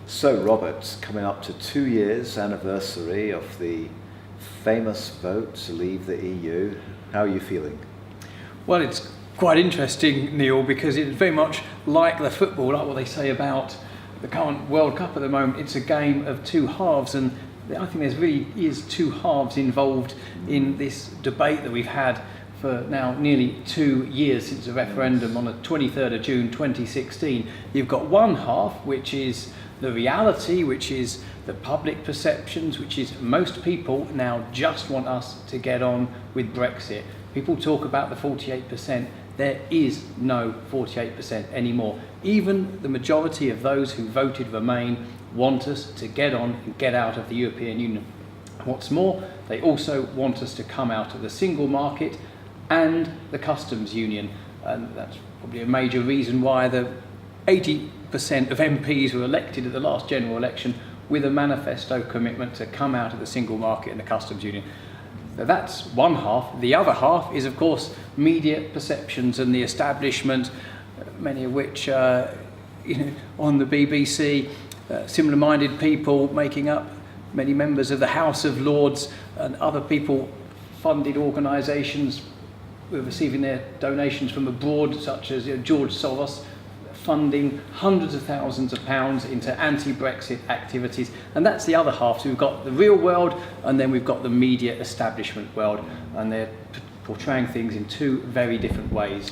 So Robert, coming up to 2 years anniversary of the famous vote to leave the EU, how are you feeling? Well, it's quite interesting, Neil, because it's very much like the football, like what they say about the current World Cup at the moment. It's a game of two halves, and I think there really is two halves involved in this debate that we've had for now nearly 2 years since the referendum on the 23rd of June 2016. You've got one half, which is the reality, which is the public perceptions, which is most people now just want us to get on with Brexit. People talk about the 48%. There is no 48% anymore. Even the majority of those who voted Remain want us to get on and get out of the European Union. What's more, they also want us to come out of the single market and the customs union. And that's probably a major reason why the 80% of MPs were elected at the last general election with a manifesto commitment to come out of the single market and the customs union. That's one half. The other half is, of course, media perceptions and the establishment, many of which on the BBC, similar-minded people making up many members of the House of Lords and other people, funded organisations who are receiving their donations from abroad, such as George Soros, funding hundreds of thousands of pounds into anti-Brexit activities. And that's the other half. So we've got the real world, and then we've got the media establishment world, and they're portraying things in two very different ways.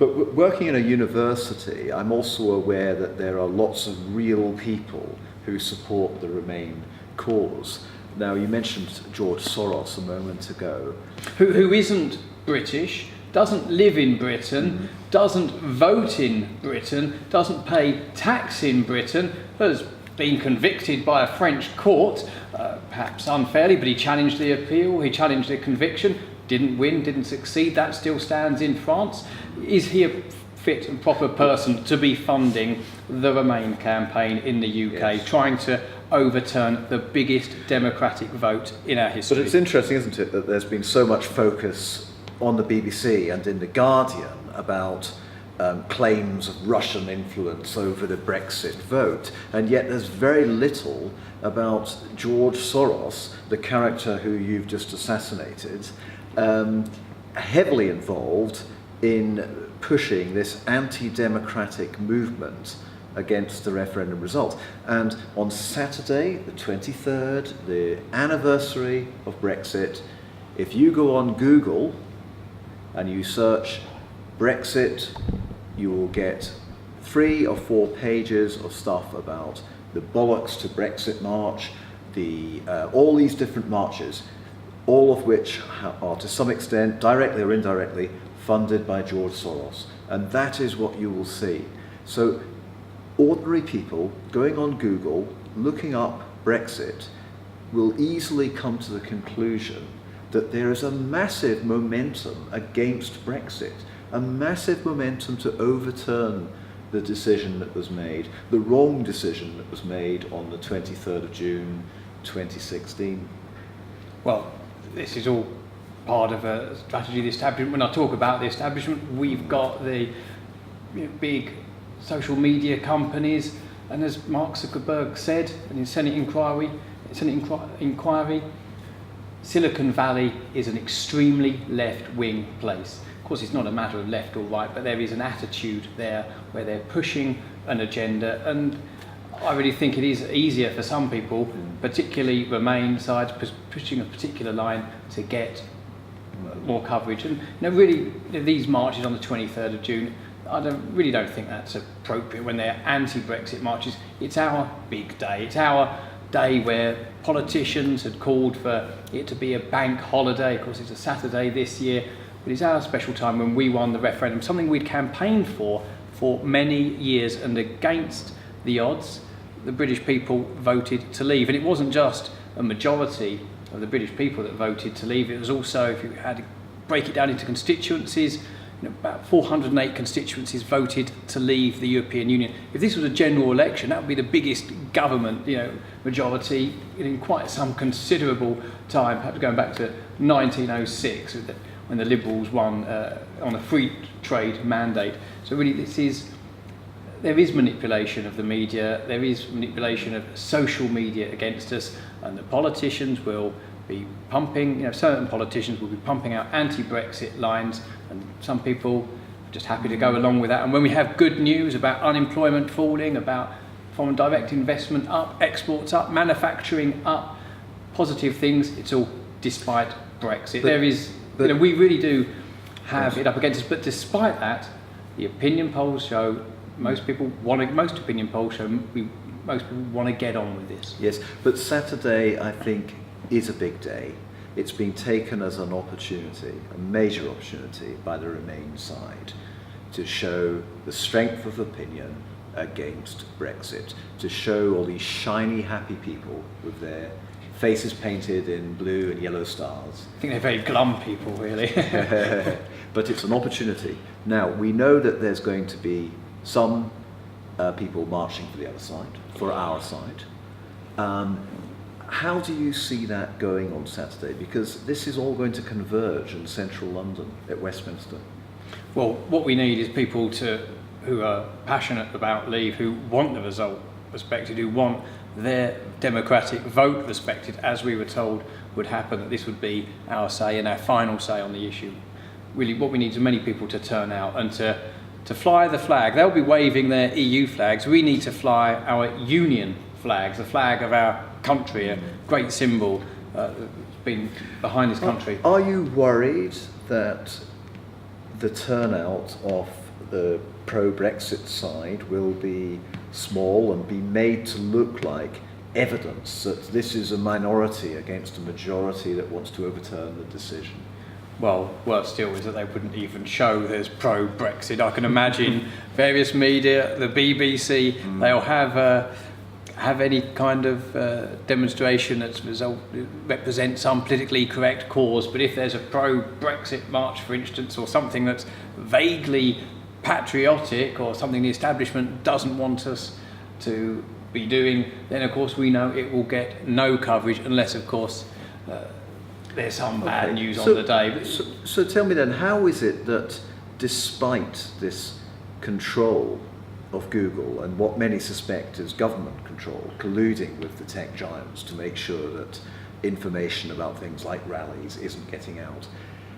But working in a university, I'm also aware that there are lots of real people who support the Remain cause. Now, you mentioned George Soros a moment ago. Who isn't British, doesn't live in Britain, doesn't vote in Britain, doesn't pay tax in Britain, has been convicted by a French court, perhaps unfairly, but he challenged the appeal, he challenged the conviction, didn't win, didn't succeed, that still stands in France. Is he a fit and proper person to be funding the Remain campaign in the UK, yes, trying to overturn the biggest democratic vote in our history? But it's interesting, isn't it, that there's been so much focus on the BBC and in The Guardian about claims of Russian influence over the Brexit vote, and yet there's very little about George Soros, the character who you've just assassinated, heavily involved in pushing this anti-democratic movement against the referendum result. And on Saturday, the 23rd, the anniversary of Brexit, if you go on Google and you search Brexit, you will get 3 or 4 pages of stuff about the Bollocks to Brexit march, all these different marches, all of which are to some extent, directly or indirectly, funded by George Soros. And that is what you will see. So ordinary people going on Google, looking up Brexit, will easily come to the conclusion that there is a massive momentum against Brexit, a massive momentum to overturn the decision that was made, the wrong decision that was made on the 23rd of June 2016. Well, this is all part of a strategy of the establishment. When I talk about the establishment, we've got the big social media companies, and as Mark Zuckerberg said in his Senate inquiry, Silicon Valley is an extremely left-wing place. Of course, it's not a matter of left or right, but there is an attitude there where they're pushing an agenda, and I really think it is easier for some people, particularly Remain sides, pushing a particular line to get more coverage. And really, these marches on the 23rd of June, I really don't think that's appropriate when they're anti-Brexit marches. It's our big day. It's our day where politicians had called for it to be a bank holiday. Of course, it's a Saturday this year, but it's our special time when we won the referendum, something we'd campaigned for many years, and against the odds, the British people voted to leave. And it wasn't just a majority of the British people that voted to leave, it was also, if you had to break it down into constituencies, about 408 constituencies voted to leave the European Union. If this was a general election, that would be the biggest government, majority in quite some considerable time, perhaps going back to 1906, when the Liberals won on a free trade mandate. So really, this is there is manipulation of the media, there is manipulation of social media against us, and the politicians will be pumping, certain politicians will be pumping out anti-Brexit lines, and some people are just happy to go along with that. And when we have good news about unemployment falling, about foreign direct investment up, exports up, manufacturing up, positive things, it's all despite Brexit. We really do have it up against us, but despite that, the opinion polls show most opinion polls show most people want to get on with this. Yes, but Saturday, I think, is a big day. It's been taken as an opportunity, a major opportunity, by the Remain side to show the strength of opinion against Brexit, to show all these shiny, happy people with their faces painted in blue and yellow stars. I think they're very glum people, really. But it's an opportunity. Now, we know that there's going to be some people marching for the other side, for our side. How do you see that going on Saturday? Because this is all going to converge in central London at Westminster. Well, what we need is people who are passionate about leave, who want the result respected, who want their democratic vote respected, as we were told would happen, that this would be our say and our final say on the issue. Really, what we need is many people to turn out and to fly the flag. They'll be waving their EU flags. We need to fly our union flags, the flag of our country, a great symbol that's been behind this country. Are you worried that the turnout of the pro-Brexit side will be small and be made to look like evidence that this is a minority against a majority that wants to overturn the decision? Well, worse still is that they wouldn't even show there's pro-Brexit. I can imagine various media, the BBC, they'll have any kind of demonstration that represents some politically correct cause, but if there's a pro-Brexit march, for instance, or something that's vaguely patriotic or something the establishment doesn't want us to be doing, then of course we know it will get no coverage unless, of course, there's some bad news on the day. So tell me then, how is it that despite this control of Google and what many suspect is government control, colluding with the tech giants to make sure that information about things like rallies isn't getting out,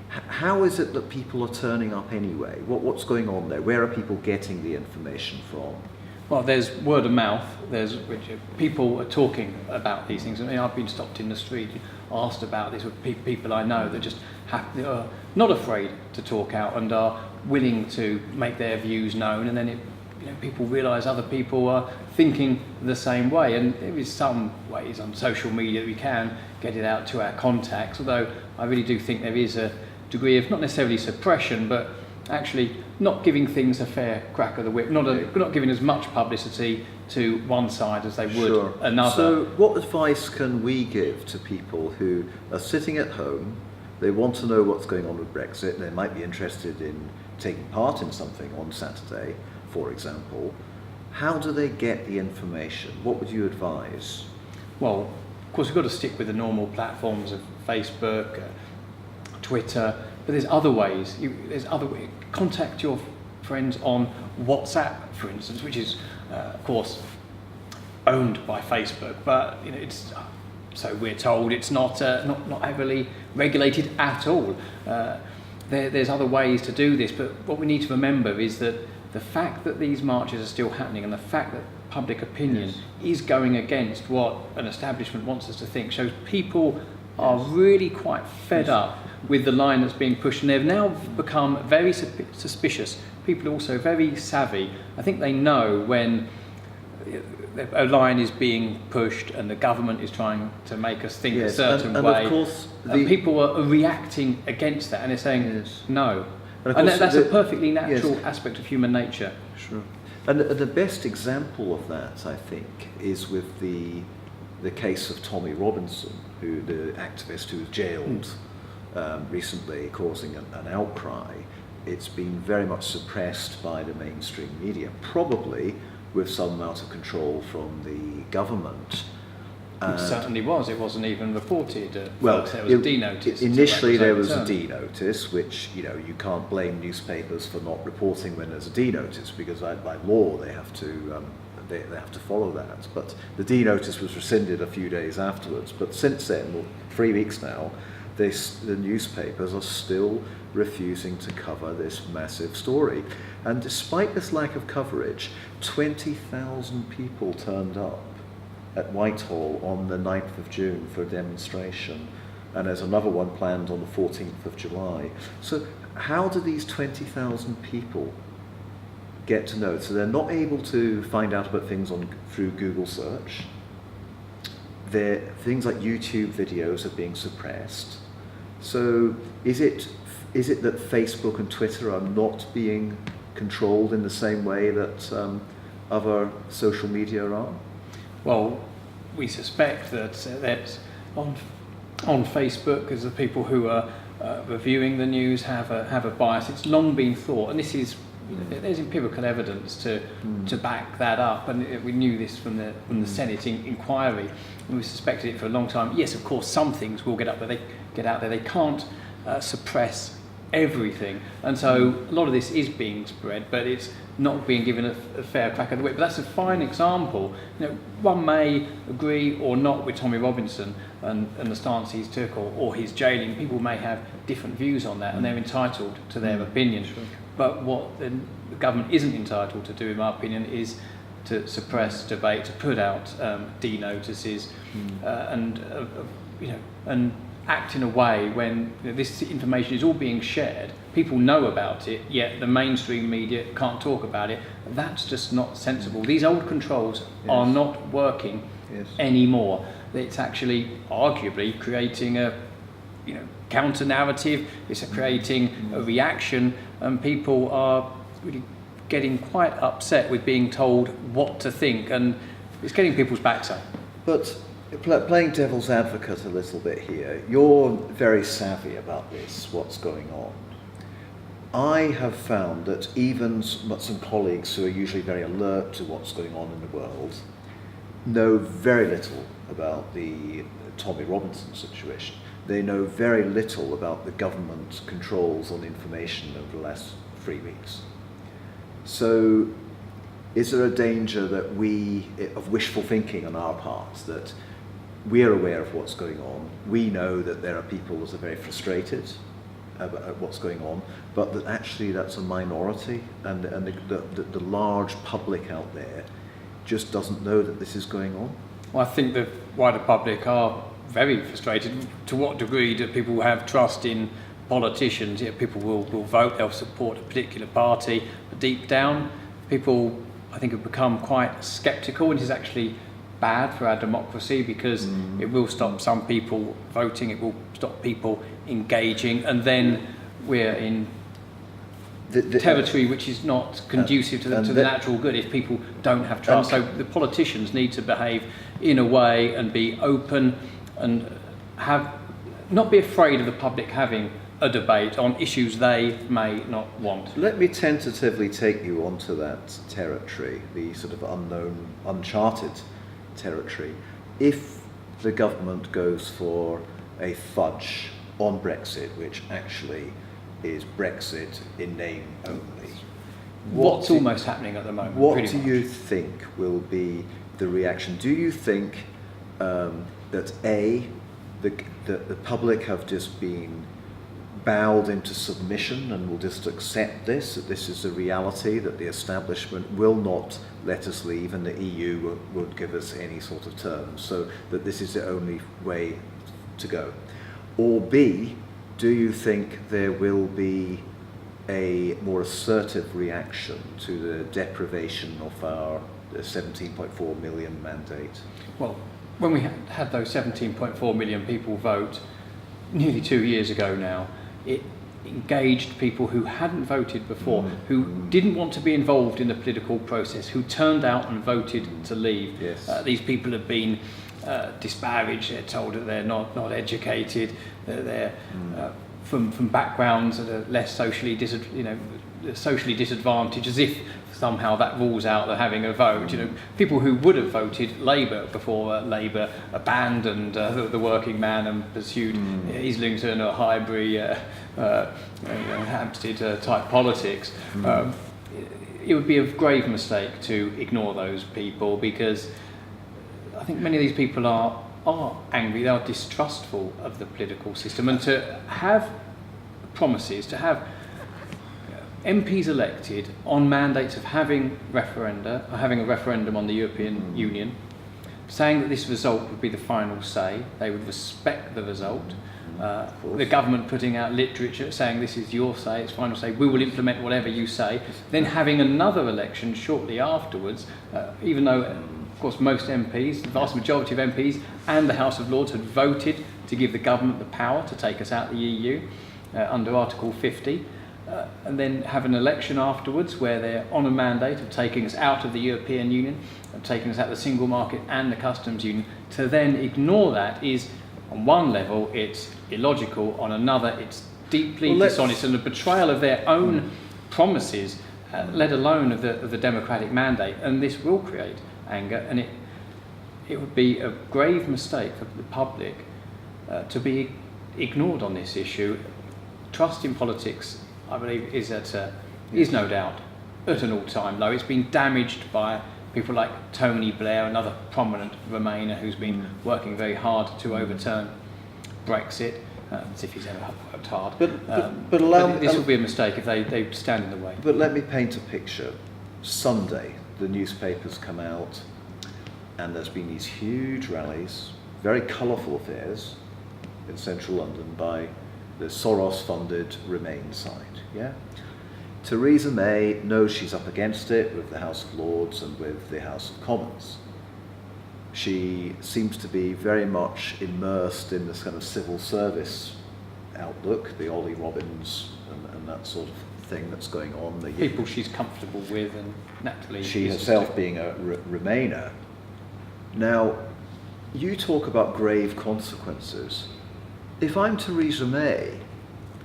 how is it that people are turning up anyway? What's going on there? Where are people getting the information from? Well, there's word of mouth. People are talking about these things. I mean, I've been stopped in the street, asked about this with people I know that just are not afraid to talk out and are willing to make their views known. And then people realise other people are thinking the same way. And there is some ways on social media that we can get it out to our contacts. Although I really do think there is a degree of not necessarily suppression, but actually not giving things a fair crack of the whip, not giving as much publicity to one side as they would another. So what advice can we give to people who are sitting at home, they want to know what's going on with Brexit, they might be interested in taking part in something on Saturday, for example. How do they get the information? What would you advise? Well, of course we've got to stick with the normal platforms of Facebook, Twitter, but there's other ways. Contact your friends on WhatsApp, for instance, which is, of course, owned by Facebook, but it's so we're told it's not heavily regulated at all. There's other ways to do this, but what we need to remember is that the fact that these marches are still happening and the fact that public opinion is going against what an establishment wants us to think shows people are really quite fed up with the line that's being pushed, and they've now become very suspicious. People are also very savvy. I think they know when a line is being pushed and the government is trying to make us think a certain way. Of course, people are reacting against that, and they're saying no. And that's a perfectly natural aspect of human nature. Sure. And the best example of that, I think, is with the case of Tommy Robinson, the activist who was jailed recently, causing an outcry. It's been very much suppressed by the mainstream media, probably with some amount of control from the government. It certainly was. It wasn't even reported. Well, there was a D notice. Initially, there was a D notice, which you can't blame newspapers for not reporting when there's a D notice, because by law they have to follow that. But the D notice was rescinded a few days afterwards. But since then, well, 3 weeks now, the newspapers are still refusing to cover this massive story. And despite this lack of coverage, 20,000 people turned up at Whitehall on the 9th of June for a demonstration, and there's another one planned on the 14th of July. So how do these 20,000 people get to know? So they're not able to find out about things through Google search. Things like YouTube videos are being suppressed. So is it that Facebook and Twitter are not being controlled in the same way that other social media are? Well, we suspect that on Facebook, as the people who are reviewing the news have a bias. It's long been thought, and this is there's empirical evidence to back that up, and we knew this from the Senate inquiry, and we suspected it for a long time. Yes, of course, some things will get out there. They can't suppress everything, and so a lot of this is being spread, but it's not being given a fair crack at the whip. But that's a fine example. One may agree or not with Tommy Robinson and the stance he's took, or his jailing. People may have different views on that, and they're entitled to their opinion. Sure. But what the government isn't entitled to do, in my opinion, is to suppress debate, to put out D notices, and act in a way when this information is all being shared. People know about it, yet the mainstream media can't talk about it. That's just not sensible. These old controls are not working anymore. It's actually arguably creating a counter narrative. It's creating a reaction, and people are really getting quite upset with being told what to think, and it's getting people's backs up. But playing devil's advocate a little bit here, you're very savvy about this, what's going on. I have found that even some colleagues who are usually very alert to what's going on in the world know very little about the Tommy Robinson situation. They know very little about the government controls on information over the last 3 weeks. So is there a danger that of wishful thinking on our part, that we're aware of what's going on, we know that there are people that are very frustrated about what's going on, but that actually that's a minority, and the large public out there just doesn't know that this is going on? Well, I think the wider public are very frustrated. To what degree do people have trust in politicians? People will vote, they'll support a particular party, but deep down, people, I think, have become quite sceptical, and it is actually bad for our democracy, because it will stop some people voting, it will stop people engaging, and then we're in territory which is not conducive to the natural good if people don't have trust. So the politicians need to behave in a way and be open and not be afraid of the public having a debate on issues they may not want. Let me tentatively take you onto that territory, the sort of unknown, uncharted territory. If the government goes for a fudge on Brexit, which actually is Brexit in name only, what's almost happening at the moment? What do you think will be the reaction? Do you think that the public have just been bowed into submission and will just accept this, that this is a reality, that the establishment will not let us leave and the EU won't give us any sort of terms, so that this is the only way to go? Or B, do you think there will be a more assertive reaction to the deprivation of our 17.4 million mandate? Well, when we had those 17.4 million people vote nearly 2 years ago now, it engaged people who hadn't voted before, who didn't want to be involved in the political process, who turned out and voted to leave. Yes. These people have been disparaged. They're told that they're not educated, that they're from backgrounds that are less socially socially disadvantaged, as if somehow that rules out the having a vote. You know, people who would have voted Labour before Labour abandoned the working man and pursued Islington or Highbury, Hampstead type politics. It would be a grave mistake to ignore those people, because I think many of these people are angry, they are distrustful of the political system, and to have promises, to have MPs elected on mandates of having referenda, or having a referendum on the European Union, saying that this result would be the final say, they would respect the result. The government putting out literature saying this is your say, it's final say, we will implement whatever you say, then having another election shortly afterwards, even though of course most MPs, the vast majority of MPs and the House of Lords had voted to give the government the power to take us out of the EU under Article 50, and then have an election afterwards where they're on a mandate of taking us out of the European Union, of taking us out of the single market and the customs union. To then ignore that is, on one level, it's illogical, on another, it's deeply dishonest and a betrayal of their own promises, let alone of the democratic mandate. And this will create anger, and it would be a grave mistake for the public to be ignored on this issue. Trust in politics, I believe, is no doubt at an all-time low. It's been damaged by people like Tony Blair, another prominent Remainer who's been working very hard to overturn Brexit, as if he's ever worked hard. But this would be a mistake if they stand in the way. But let me paint a picture. Sunday, the newspapers come out, and there's been these huge rallies, very colourful affairs in central London by the Soros-funded Remain side. Yeah. Theresa May knows she's up against it with the House of Lords and with the House of Commons. She seems to be very much immersed in this kind of civil service outlook, the Ollie Robbins and that sort of thing that's going on. The people she's comfortable with, and naturally she herself being a Remainer. Now, you talk about grave consequences. If I'm Theresa May,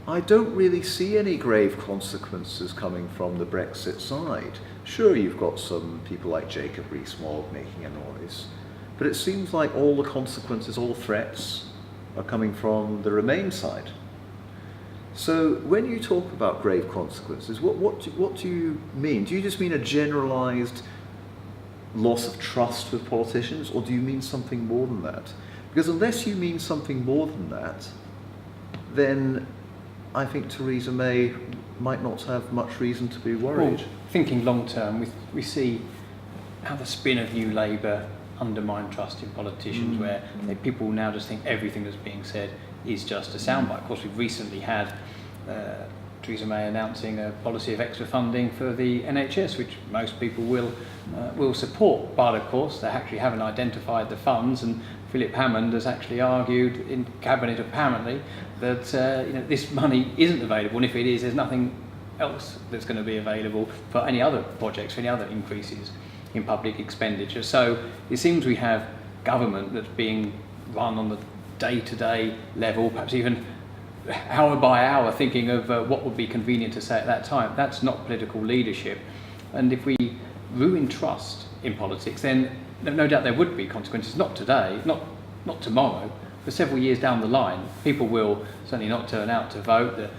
I don't really see any grave consequences coming from the Brexit side. Sure, you've got some people like Jacob Rees-Mogg making a noise, but it seems like all the consequences, all threats are coming from the Remain side. So when you talk about grave consequences, what do you mean? Do you just mean a generalised loss of trust with politicians, or do you mean something more than that? Because unless you mean something more than that, then I think Theresa May might not have much reason to be worried. Well, thinking long term, we see how the spin of New Labour undermine trust in politicians, where people now just think everything that's being said is just a soundbite. Of course, we've recently had Theresa May announcing a policy of extra funding for the NHS, which most people will support. But of course, they actually haven't identified the funds, and Philip Hammond has actually argued in Cabinet, apparently, that this money isn't available, and if it is, there's nothing else that's going to be available for any other projects, for any other increases in public expenditure. So it seems we have government that's being run on the day-to-day level, perhaps even hour by hour, thinking of what would be convenient to say at that time. That's not political leadership. And if we ruin trust in politics, then no doubt there would be consequences, not today, not tomorrow, but several years down the line. People will certainly not turn out to vote.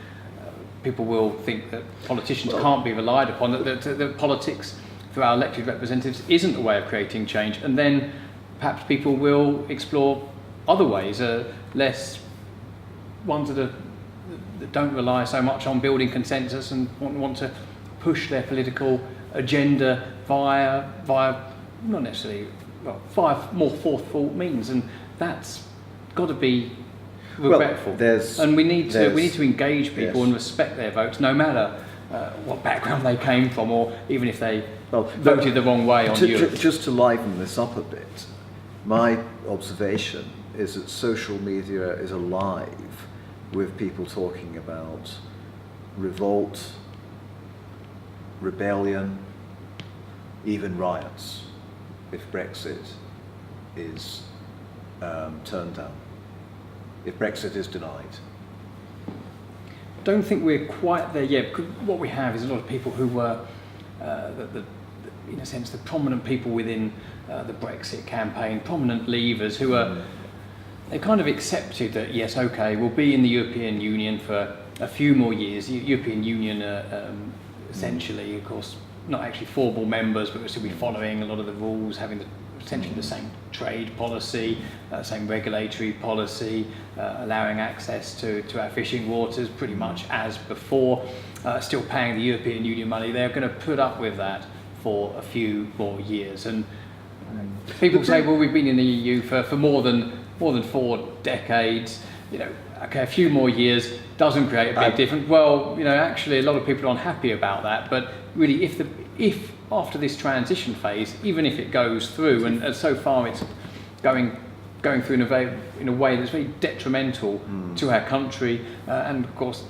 People will think that politicians can't be relied upon, that politics through our elected representatives isn't a way of creating change, and then perhaps people will explore other ways, less ones that don't rely so much on building consensus and want to push their political agenda via not necessarily via more forthful means, and that's got to be regretful. And we need to engage people and respect their votes, no matter what background they came from, or even if they voted the wrong way on Europe. Just to liven this up a bit, my observation is that social media is alive with people talking about revolt, rebellion, even riots, if Brexit is turned down, if Brexit is denied. don't think we're quite there yet. Because what we have is a lot of people who were, in a sense, the prominent people within the Brexit campaign, prominent leavers who are, they kind of accepted that, yes, okay, we'll be in the European Union for a few more years. The European Union essentially, of course, not actually formal members, but we'll still be following a lot of the rules, having essentially the same trade policy, same regulatory policy, allowing access to our fishing waters pretty much as before, still paying the European Union money. They're going to put up with that for a few more years. And people say, well, we've been in the EU for more than 4 decades. Okay, a few more years doesn't create a big difference. Well, actually, a lot of people are unhappy about that. But really, if after this transition phase, even if it goes through, and so far it's going through in a way that's very detrimental to our country, and of course,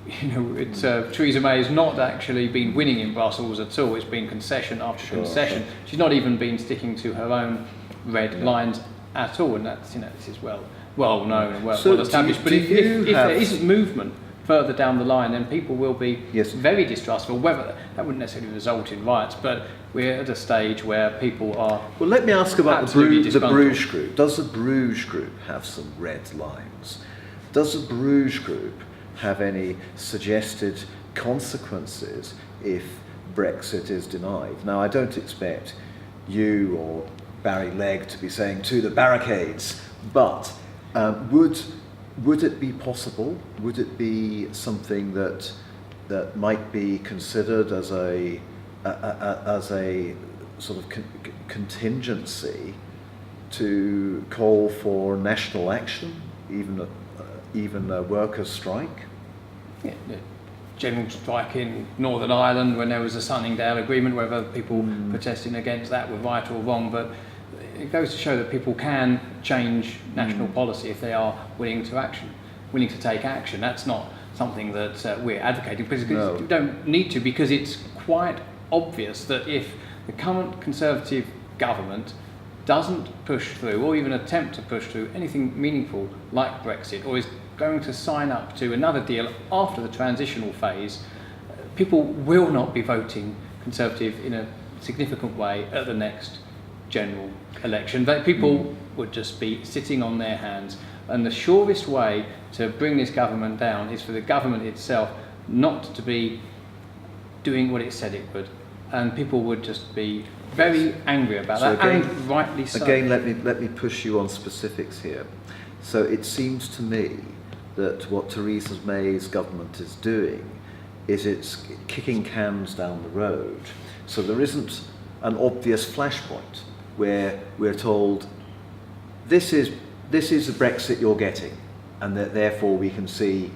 Theresa May has not actually been winning in Brussels at all. It's been concession after concession. Sure. She's not even been sticking to her own red lines at all, and that's this is well known and well established. But if there isn't movement further down the line, then people will be very distrustful. Whether that wouldn't necessarily result in riots, but we're at a stage where people are. Well, let me ask about the Bruges Group. Does the Bruges Group have some red lines? Does the Bruges Group have any suggested consequences if Brexit is denied? Now, I don't expect you or Barry Legg to be saying to the barricades, but would it be possible? Would it be something that might be considered as a sort of contingency to call for national action, even a workers' strike? Yeah, the general strike in Northern Ireland when there was a Sunningdale agreement, whether people protesting against that were right or wrong, but it goes to show that people can change national policy if they are willing to take action. That's not something that we're advocating, because we don't need to, because it's quite obvious that if the current Conservative government doesn't push through, or even attempt to push through, anything meaningful like Brexit, or is going to sign up to another deal after the transitional phase, people will not be voting Conservative in a significant way at the next general election. That people would just be sitting on their hands, and the surest way to bring this government down is for the government itself not to be doing what it said it would, and people would just be very angry about that, again, and rightly so. Again, let me push you on specifics here. So it seems to me that what Theresa May's government is doing is it's kicking cans down the road. So there isn't an obvious flashpoint where we're told this is the Brexit you're getting, and that therefore we can see,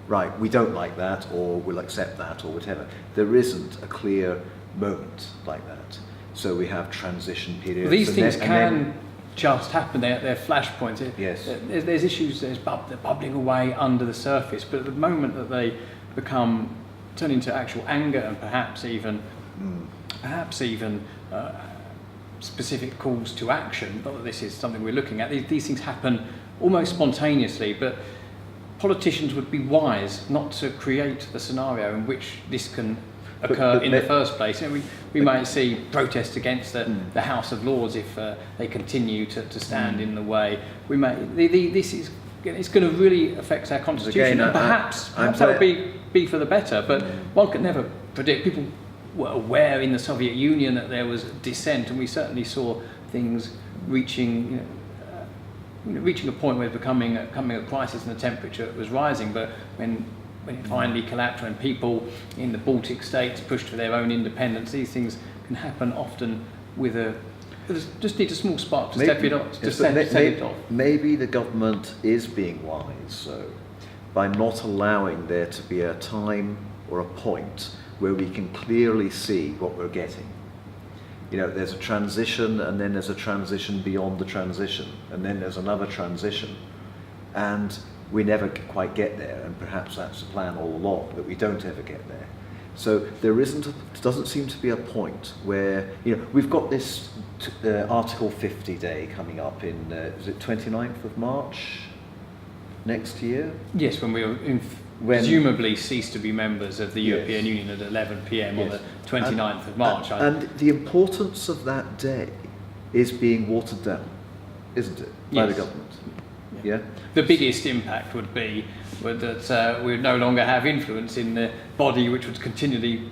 right, we don't like that, or we'll accept that, or whatever. There isn't a clear moment like that. So we have transition periods. Well, these things can just happen. They're flashpoints. Yes. There's issues. They're bubbling away under the surface. But at the moment that they turn into actual anger, and perhaps even specific calls to action. Not that this is something we're looking at. These things happen almost spontaneously, but politicians would be wise not to create the scenario in which this can occur in the first place. We might see protests against the House of Lords if they continue to stand in the way. It's going to really affect our constitution, and perhaps that'll be for the better. But one can never predict. People were aware in the Soviet Union that there was dissent, and we certainly saw things reaching a point where becoming a crisis, and the temperature was rising. But when it finally collapsed, when people in the Baltic states pushed for their own independence, these things can happen often just need a small spark to set it off. Maybe the government is being wise, by not allowing there to be a time or a point where we can clearly see what we're getting. There's a transition, and then there's a transition beyond the transition, and then there's another transition, and we never quite get there, and perhaps that's the plan all along, that we don't ever get there. So there doesn't seem to be a point where, we've got this Article 50 day coming up in, is it 29th of March next year? Yes, when we're presumably cease to be members of the Yes. European Union at 11 p.m. on Yes. the 29th of March. And the importance of that day is being watered down, isn't it, by the Yes. government? Yeah. The biggest impact would be that we would no longer have influence in the body which would continually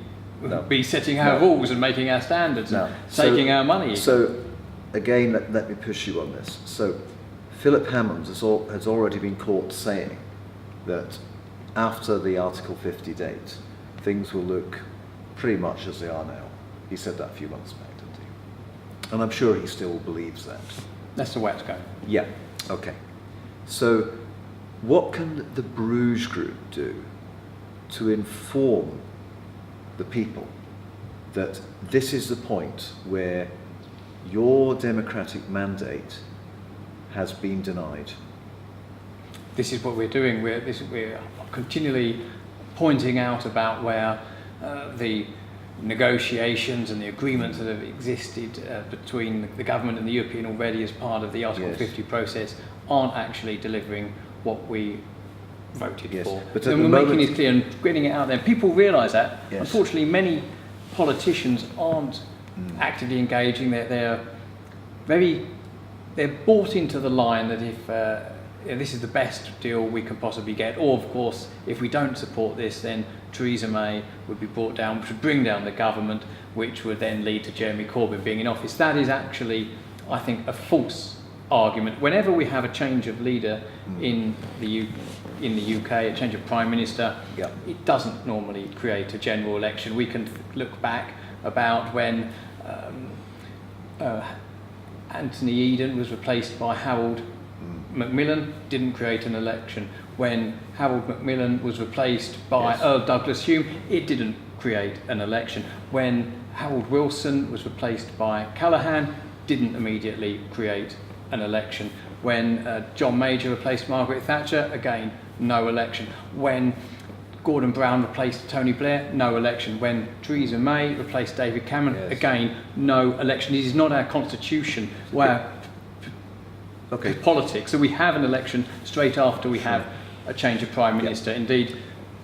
No. be setting our No. rules and making our standards No. and taking our money. So, again, let me push you on this. So, Philip Hammond has already been caught saying that after the Article 50 date, things will look pretty much as they are now. He said that a few months back, didn't he? And I'm sure he still believes that. That's the way it's going. Yeah, okay. So, what can the Bruges Group do to inform the people that this is the point where your democratic mandate has been denied? This is what we're doing. We're continually pointing out about where the negotiations and the agreements that have existed between the government and the European already as part of the Article Yes. 50 process aren't actually delivering what we voted Yes, for. but at And the we're making moment- it clear and getting it out there. People realise that. Yes. Unfortunately, many politicians aren't actively engaging. They're bought into the line that if this is the best deal we can possibly get, or of course, if we don't support this, then Theresa May would be brought down, which would bring down the government, which would then lead to Jeremy Corbyn being in office. That is actually, I think, a false argument. Whenever we have a change of leader in the UK, a change of Prime Minister, Yeah. it doesn't normally create a general election. We can look back about when Anthony Eden was replaced by Harold Macmillan, didn't create an election. When Harold Macmillan was replaced by Yes. Earl Douglas Hume, it didn't create an election. When Harold Wilson was replaced by Callaghan, didn't immediately create an election. When John Major replaced Margaret Thatcher, again, no election. When Gordon Brown replaced Tony Blair, no election. When Theresa May replaced David Cameron, Yes. again, no election. It is not our constitution where Okay. politics. So we have an election straight after we have a change of Prime Minister. Indeed,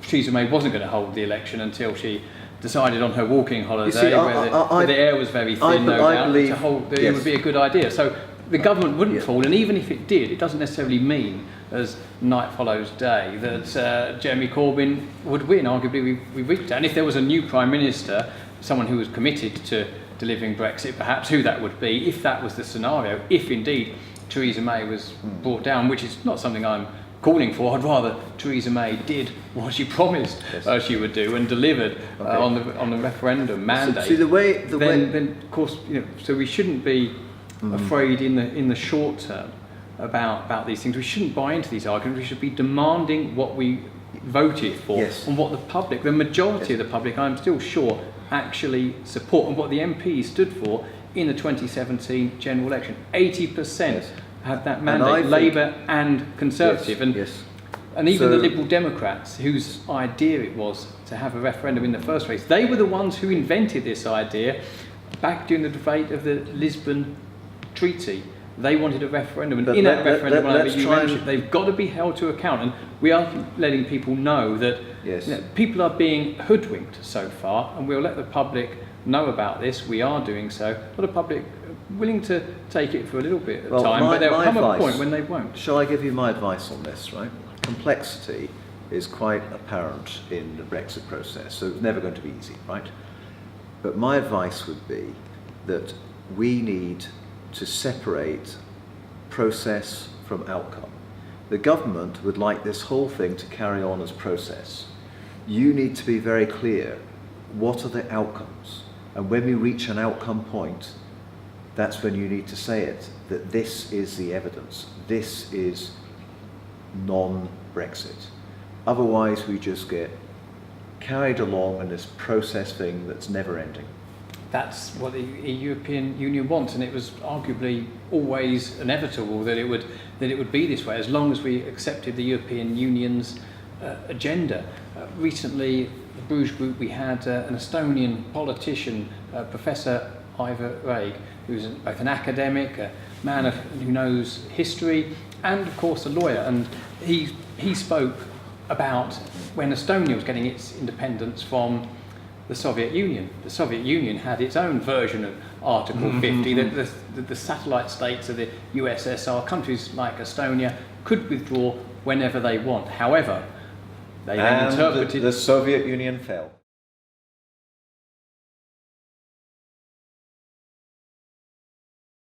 Theresa May wasn't going to hold the election until she decided on her walking holiday, see, where the air was very thin, no doubt, believe, to hold that it yes. would be a good idea. So the government wouldn't Yeah. fall, and even if it did, it doesn't necessarily mean, as night follows day, that Jeremy Corbyn would win. Arguably, we reached that. And if there was a new Prime Minister, someone who was committed to delivering Brexit, perhaps who that would be, if that was the scenario, if indeed Theresa May was brought down, which is not something I'm calling for. I'd rather Theresa May did what she promised she would do and delivered on the referendum mandate. See, the way then of course, so we shouldn't be afraid in the short term about these things. We shouldn't buy into these arguments. We should be demanding what we voted for Yes. and what the majority of the public, I'm still sure, actually support, and what the MPs stood for in the 2017 general election. 80% Yes. had that I mandate, think- Labour and Conservative. Yes. And even So- the Liberal Democrats, whose idea it was to have a referendum in the first place, they were the ones who invented this idea back during the debate of the Lisbon Treaty. They wanted a referendum, and But in let- that let- referendum, let- like let's you try and- mentioned, they've got to be held to account. And we are letting people know that Yes. people are being hoodwinked so far, and we'll let the public know about this. We are doing so. A lot of public are willing to take it for a little bit of Well, time, but there'll my come a advice- point when they won't. Shall I give you my advice on this, right? Complexity is quite apparent in the Brexit process, so it's never going to be easy, right? But my advice would be that we need to separate process from outcome. The government would like this whole thing to carry on as process. You need to be very clear, what are the outcomes? And when we reach an outcome point, that's when you need to say it, that this is the evidence. This is non-Brexit. Otherwise, we just get carried along in this process thing that's never ending. That's what the European Union wants, and it was arguably always inevitable that it would be this way, as long as we accepted the European Union's agenda. Recently, the Bruges Group, we had an Estonian politician, Professor Ivar Reig, who's both an academic, a man who knows history, and of course a lawyer, and he spoke about when Estonia was getting its independence from the Soviet Union. The Soviet Union had its own version of Article 50, that the satellite states of the USSR, countries like Estonia, could withdraw whenever they want. However, they then interpreted... the Soviet Union fell.